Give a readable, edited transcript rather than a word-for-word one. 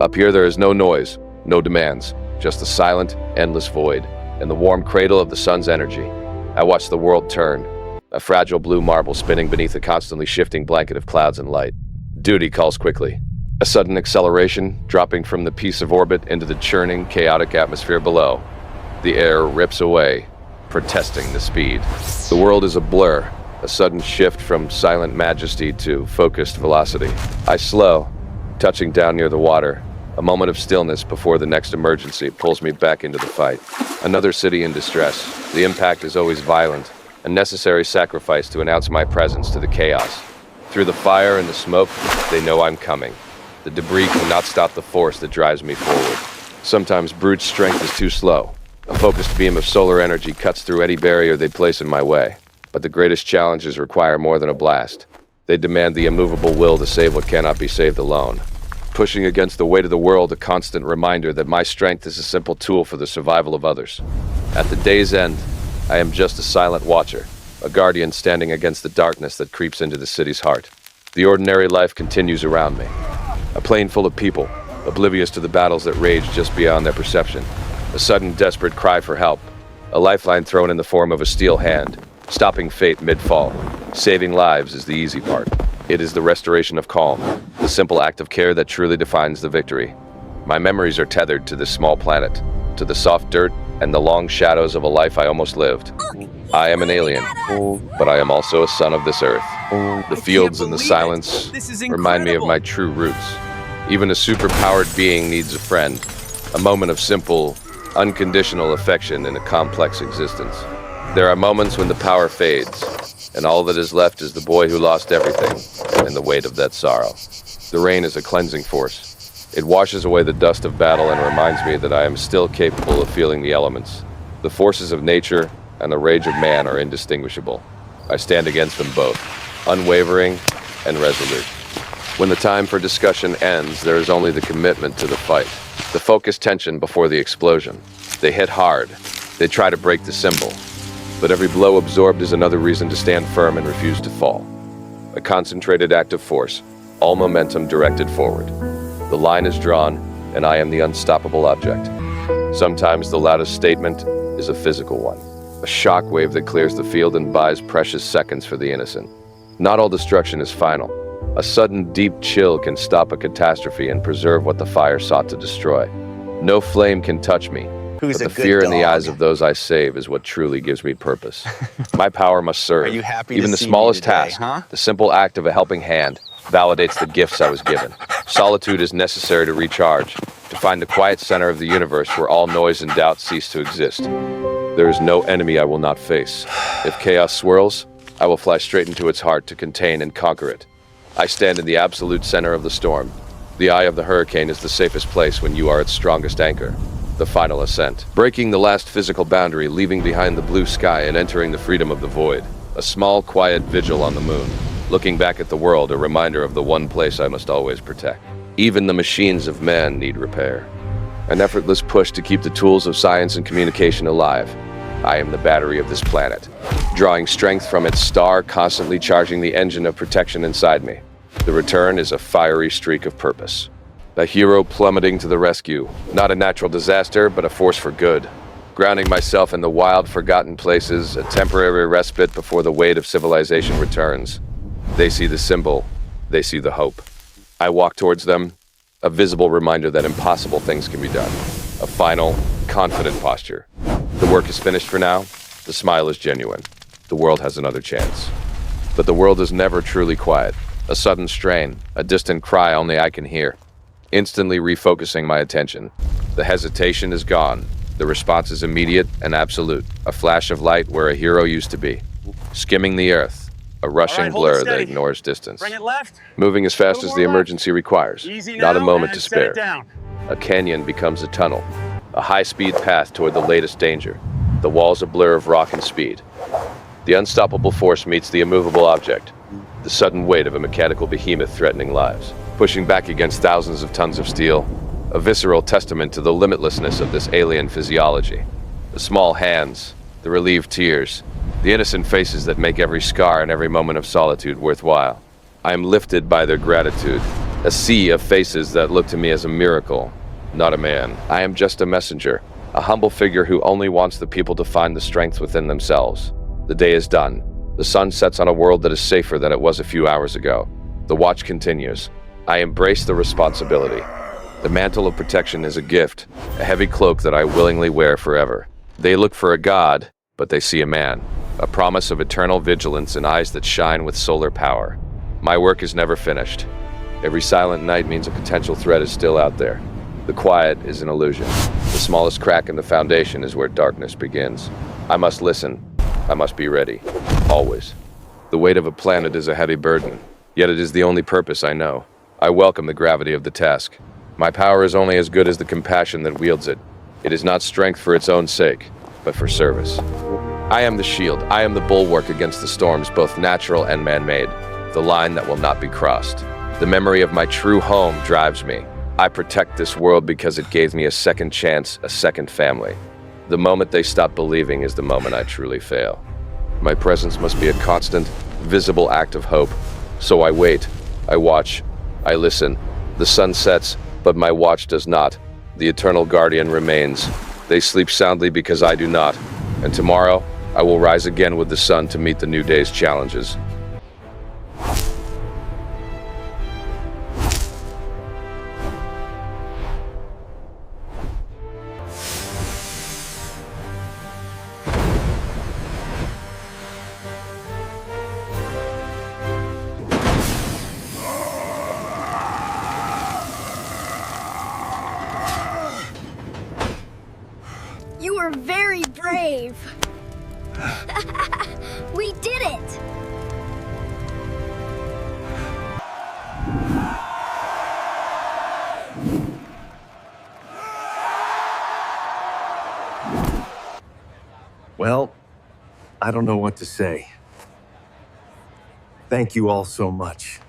Up here there is no noise, no demands, just the silent, endless void, and the warm cradle of the sun's energy. I watch the world turn, a fragile blue marble spinning beneath a constantly shifting blanket of clouds and light. Duty calls quickly. A sudden acceleration, dropping from the piece of orbit into the churning, chaotic atmosphere below. The air rips away, protesting the speed. The world is a blur, a sudden shift from silent majesty to focused velocity. I slow, touching down near the water. A moment of stillness before the next emergency pulls me back into the fight. Another city in distress. The impact is always violent, a necessary sacrifice to announce my presence to the chaos. Through the fire and the smoke, they know I'm coming. The debris cannot stop the force that drives me forward. Sometimes brute strength is too slow. A focused beam of solar energy cuts through any barrier they place in my way. But the greatest challenges require more than a blast. They demand the immovable will to save what cannot be saved alone. Pushing against the weight of the world, a constant reminder that my strength is a simple tool for the survival of others. At the day's end, I am just a silent watcher, a guardian standing against the darkness that creeps into the city's heart. The ordinary life continues around me. A plane full of people, oblivious to the battles that rage just beyond their perception. A sudden, desperate cry for help. A lifeline thrown in the form of a steel hand, stopping fate mid-fall. Saving lives is the easy part. It is the restoration of calm, the simple act of care that truly defines the victory. My memories are tethered to this small planet, to the soft dirt and the long shadows of a life I almost lived. I am an alien, but I am also a son of this earth. The fields and the silence remind me of my true roots. Even a superpowered being needs a friend, a moment of simple, unconditional affection in a complex existence. There are moments when the power fades, and all that is left is the boy who lost everything, and the weight of that sorrow. The rain is a cleansing force. It washes away the dust of battle and reminds me that I am still capable of feeling the elements. The forces of nature and the rage of man are indistinguishable. I stand against them both, unwavering and resolute. When the time for discussion ends, there is only the commitment to the fight. The focused tension before the explosion. They hit hard. They try to break the symbol. But every blow absorbed is another reason to stand firm and refuse to fall. A concentrated act of force, all momentum directed forward. The line is drawn, and I am the unstoppable object. Sometimes the loudest statement is a physical one. A shock wave that clears the field and buys precious seconds for the innocent. Not all destruction is final. A sudden deep chill can stop a catastrophe and preserve what the fire sought to destroy. No flame can touch me. But the fear in the eyes of those I save is what truly gives me purpose. My power must serve. Are you happy Even to the see me smallest today, task, huh? the simple act of a helping hand, validates the gifts I was given. Solitude is necessary to recharge, to find the quiet center of the universe where all noise and doubt cease to exist. There is no enemy I will not face. If chaos swirls, I will fly straight into its heart to contain and conquer it. I stand in the absolute center of the storm. The eye of the hurricane is the safest place when you are its strongest anchor. The final ascent. Breaking the last physical boundary, leaving behind the blue sky and entering the freedom of the void. A small, quiet vigil on the moon. Looking back at the world, a reminder of the one place I must always protect. Even the machines of man need repair. An effortless push to keep the tools of science and communication alive. I am the battery of this planet, drawing strength from its star, constantly charging the engine of protection inside me. The return is a fiery streak of purpose. A hero plummeting to the rescue, not a natural disaster, but a force for good. Grounding myself in the wild, forgotten places, a temporary respite before the weight of civilization returns. They see the symbol, they see the hope. I walk towards them, a visible reminder that impossible things can be done. A final, confident posture. The work is finished for now, the smile is genuine. The world has another chance. But the world is never truly quiet. A sudden strain, a distant cry only I can hear. Instantly refocusing my attention. The hesitation is gone. The response is immediate and absolute. A flash of light where a hero used to be. Skimming the earth. A rushing blur that ignores distance. Bring it left. Moving as fast as the emergency requires. Easy Not a now, moment and to set it spare. down. A canyon becomes a tunnel. A high-speed path toward the latest danger. The walls a blur of rock and speed. The unstoppable force meets the immovable object. The sudden weight of a mechanical behemoth threatening lives. Pushing back against thousands of tons of steel. A visceral testament to the limitlessness of this alien physiology. The small hands, the relieved tears, the innocent faces that make every scar and every moment of solitude worthwhile. I am lifted by their gratitude, A sea of faces that look to me as a miracle, not a man. I am just a messenger, a humble figure who only wants the people to find the strength within themselves. The day is done. The sun sets on a world that is safer than it was a few hours ago. The watch continues. I embrace the responsibility. The mantle of protection is a gift, a heavy cloak that I willingly wear forever. They look for a god, but they see a man, a promise of eternal vigilance and eyes that shine with solar power. My work is never finished. Every silent night means a potential threat is still out there. The quiet is an illusion. The smallest crack in the foundation is where darkness begins. I must listen. I must be ready. Always. The weight of a planet is a heavy burden, yet it is the only purpose I know. I welcome the gravity of the task. My power is only as good as the compassion that wields it. It is not strength for its own sake, but for service. I am the shield. I am the bulwark against the storms, both natural and man-made. The line that will not be crossed. The memory of my true home drives me. I protect this world because it gave me a second chance, a second family. The moment they stop believing is the moment I truly fail. My presence must be a constant, visible act of hope. So I wait, I watch, I listen. The sun sets, but my watch does not. The eternal guardian remains. They sleep soundly because I do not. And tomorrow, I will rise again with the sun to meet the new day's challenges. You were very brave. We did it! Well, I don't know what to say. Thank you all so much.